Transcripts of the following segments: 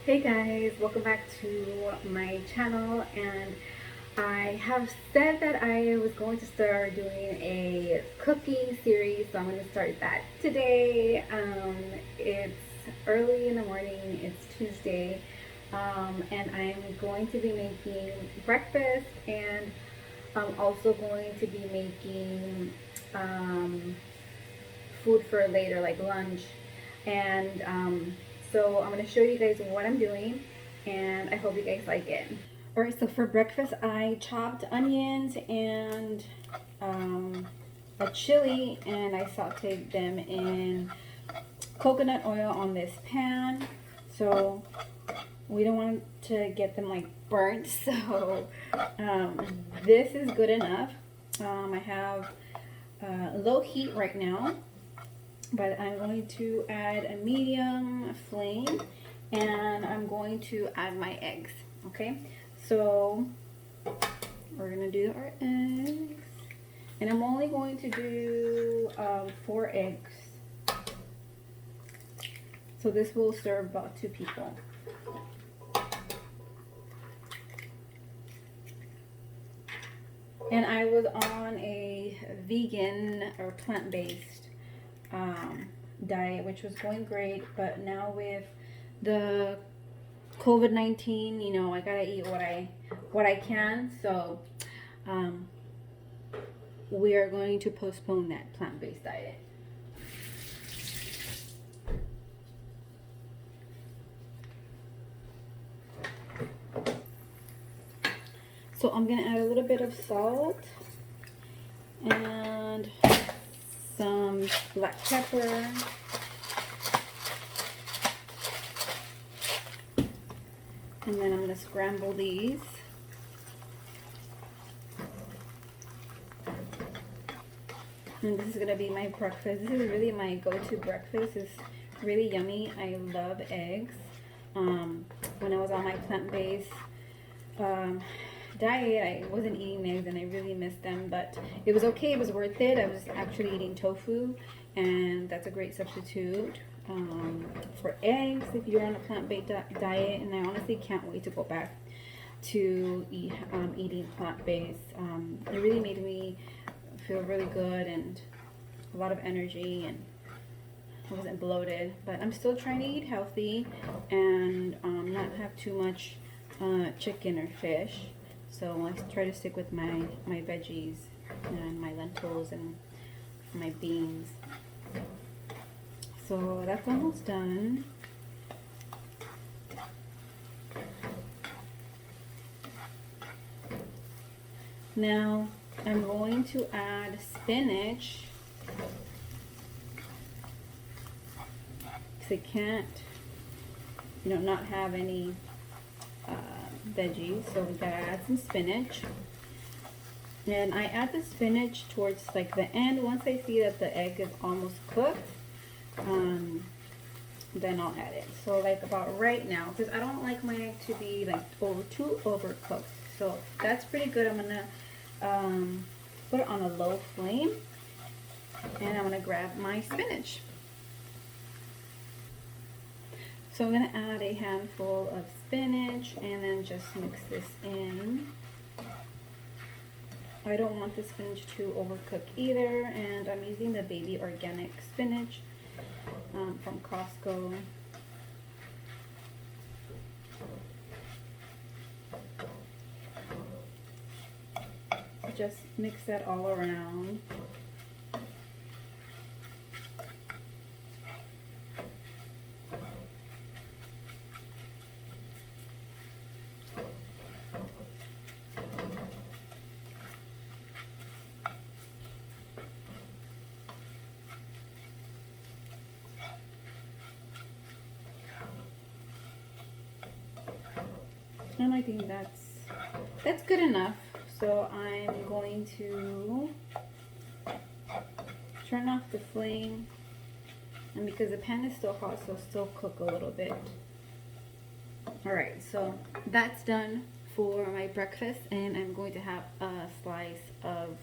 Hey guys, welcome back to my channel. And I have said that I was going to start doing a cooking series, so I'm going to start that today. It's early in the morning, it's Tuesday, and I'm going to be making breakfast, and I'm also going to be making food for later, like lunch. And so I'm going to show you guys what I'm doing, and I hope you guys like it. All right, so for breakfast I chopped onions and a chili, and I sauteed them in coconut oil on this pan, so we don't want to get them like burnt. So this is good enough. I have low heat right now, but I'm going to add a medium flame, and I'm going to add my eggs. Okay, so we're gonna do our eggs, and I'm only going to do 4 eggs, so this will serve about 2 people. And I was on a vegan or plant-based diet, which was going great, but now with the COVID-19, you know, I gotta eat what I can. So we are going to postpone that plant-based diet. So I'm gonna add a little bit of salt and some black pepper, and then I'm gonna scramble these. And this is gonna be my breakfast. This is really my go-to breakfast. It's really yummy. I love eggs. When I was on my plant-based diet, I wasn't eating eggs and I really missed them, but it was okay. It was worth it. I was actually eating tofu, and that's a great substitute for eggs if you're on a plant-based diet. And I honestly can't wait to go back to eating plant-based. It really made me feel really good and a lot of energy, and I wasn't bloated. But I'm still trying to eat healthy and not have too much chicken or fish. So I try to stick with my veggies and my lentils and my beans. So that's almost done. Now I'm going to add spinach, because I can't, not have any veggies, so we gotta add some spinach. And I add the spinach towards like the end. Once I see that the egg is almost cooked, then I'll add it. So like about right now, because I don't like my egg to be like too overcooked. So that's pretty good. I'm gonna put it on a low flame, and I'm gonna grab my spinach. So I'm going to add a handful of spinach and then just mix this in. I don't want the spinach to overcook either, and I'm using the baby organic spinach from Costco. Just mix that all around. And I think that's good enough. So I'm going to turn off the flame, and because the pan is still hot, so still cook a little bit. Alright, so that's done for my breakfast, and I'm going to have a slice of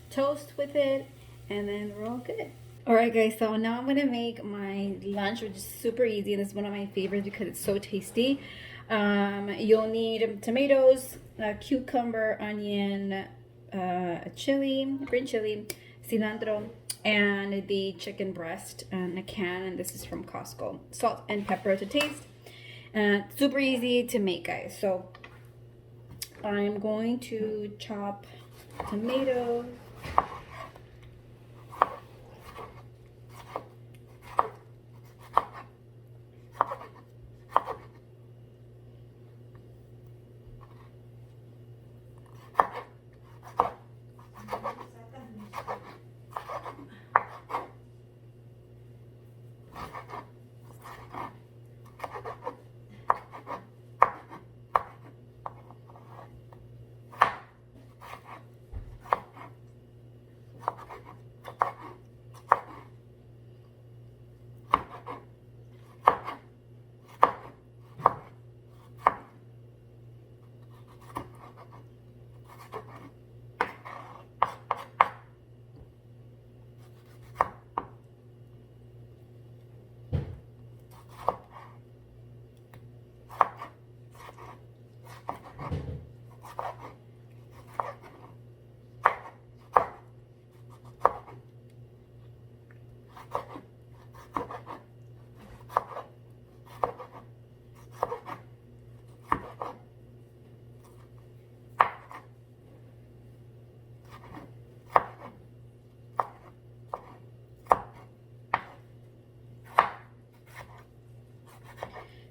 toast with it, and then we're all good. Alright guys, so now I'm gonna make my lunch, which is super easy. This is one of my favorites because it's so tasty. You'll need tomatoes, cucumber, onion, chili, green chili, cilantro, and the chicken breast in a can, and this is from Costco. Salt and pepper to taste. Super easy to make, guys. So I'm going to chop tomatoes.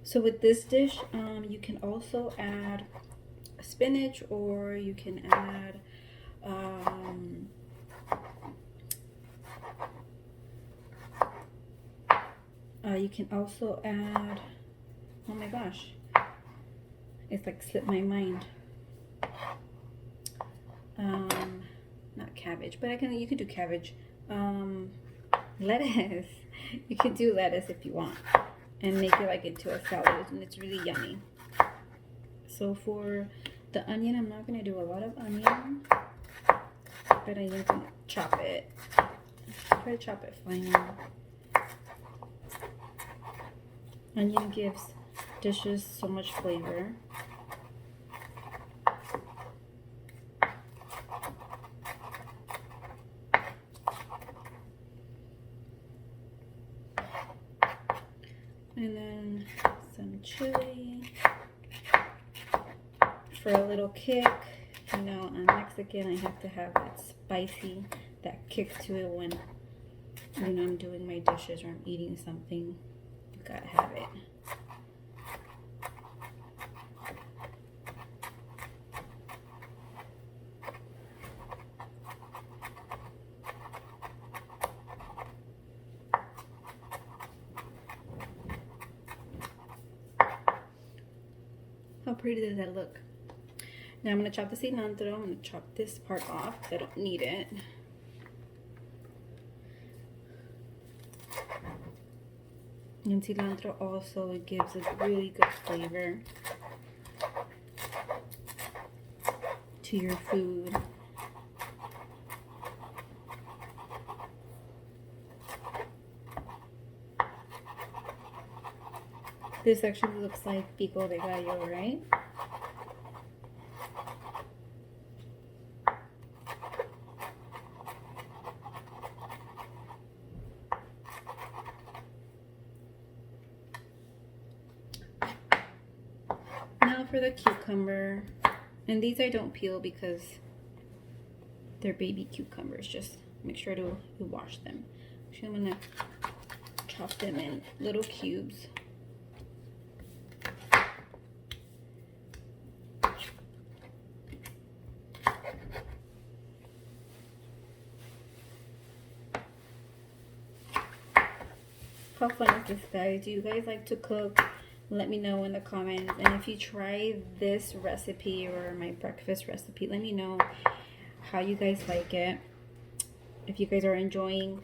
So with this dish, you can also add spinach, or you can add oh my gosh, it's like slipped my mind. Not cabbage, but you can do cabbage. Lettuce. You can do lettuce if you want, and make it like into a salad, and it's really yummy. So for the onion, I'm not gonna do a lot of onion, but I need to chop it. Try to chop it fine. Onion gives dishes so much flavor. And then some chili for a little kick. You know, I'm Mexican, I have to have that spicy, that kick to it when, you know, I'm doing my dishes or I'm eating something. You gotta have it. How pretty does that look? Now I'm going to chop the cilantro. I'm going to chop this part off because I don't need it. And cilantro also gives a really good flavor to your food. This actually looks like pico de gallo, right? Now for the cucumber. And these I don't peel because they're baby cucumbers. Just make sure to wash them. Actually, I'm going to chop them in little cubes. How fun is this, guys? Do you guys like to cook? Let me know in the comments. And if you try this recipe or my breakfast recipe, let me know how you guys like it. If you guys are enjoying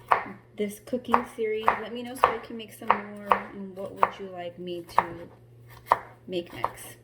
this cooking series, let me know so I can make some more. And what would you like me to make next?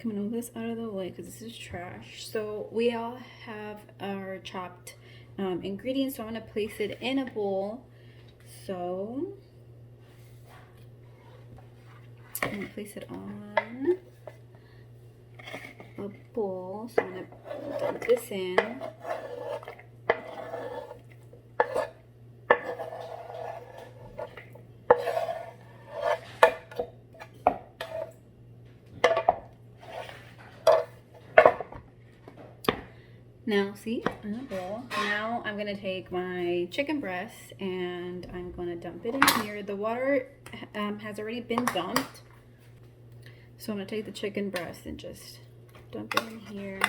I'm gonna move this out of the way because this is trash. So we all have our chopped ingredients, so I'm gonna place it in a bowl. So I'm gonna place it on a bowl. So I'm gonna dump this in. Now, see, in a bowl. Now I'm gonna take my chicken breast and I'm gonna dump it in here. The water has already been dumped. So I'm gonna take the chicken breast and just dump it in here.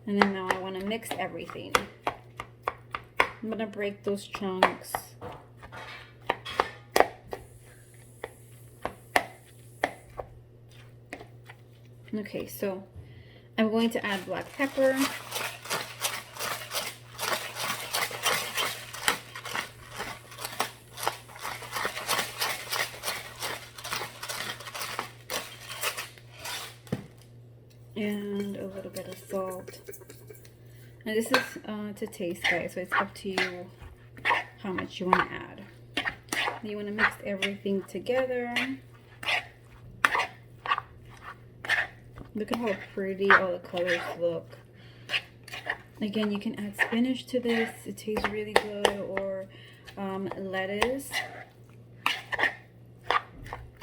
And then now I wanna mix everything. I'm gonna break those chunks. Okay, so I'm going to add black pepper. And a little bit of salt. And this is to taste, guys, so it's up to you how much you want to add. You want to mix everything together. Look at how pretty all the colors look. Again, you can add spinach to this. It tastes really good. Or lettuce.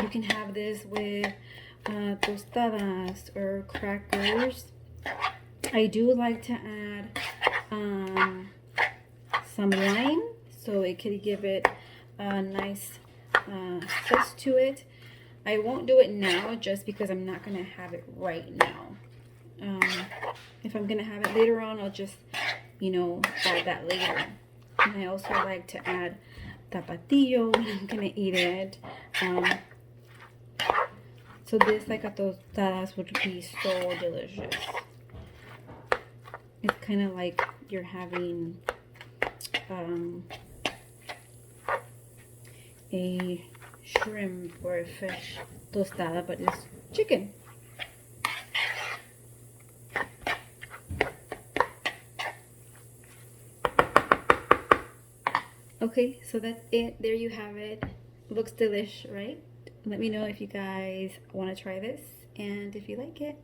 You can have this with tostadas or crackers. I do like to add some lime, so it could give it a nice zest to it. I won't do it now just because I'm not going to have it right now. If I'm going to have it later on, I'll just, you know, add that later. And I also like to add tapatio when I'm going to eat it. So this, like a tostadas, would be so delicious. It's kind of like you're having a shrimp or a fish tostada, but it's chicken. Okay, so that's it. There you have it. Looks delish, right? Let me know if you guys want to try this and if you like it.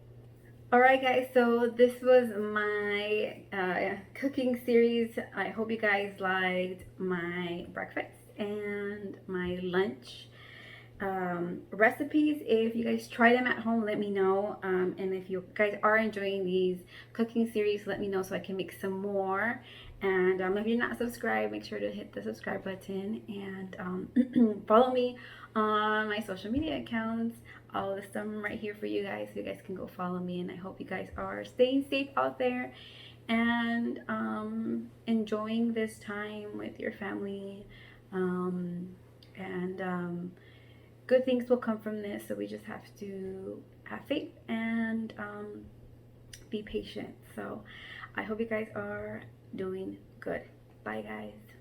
Alright guys, so this was my cooking series. I hope you guys liked my breakfast and my lunch recipes. If you guys try them at home, let me know. And if you guys are enjoying these cooking series, let me know so I can make some more. And if you're not subscribed, make sure to hit the subscribe button and follow me on my social media accounts. I'll list them right here for you guys so you guys can go follow me. And I hope you guys are staying safe out there and enjoying this time with your family. Good things will come from this, so we just have to have faith and be patient. So I hope you guys are doing good. Bye guys.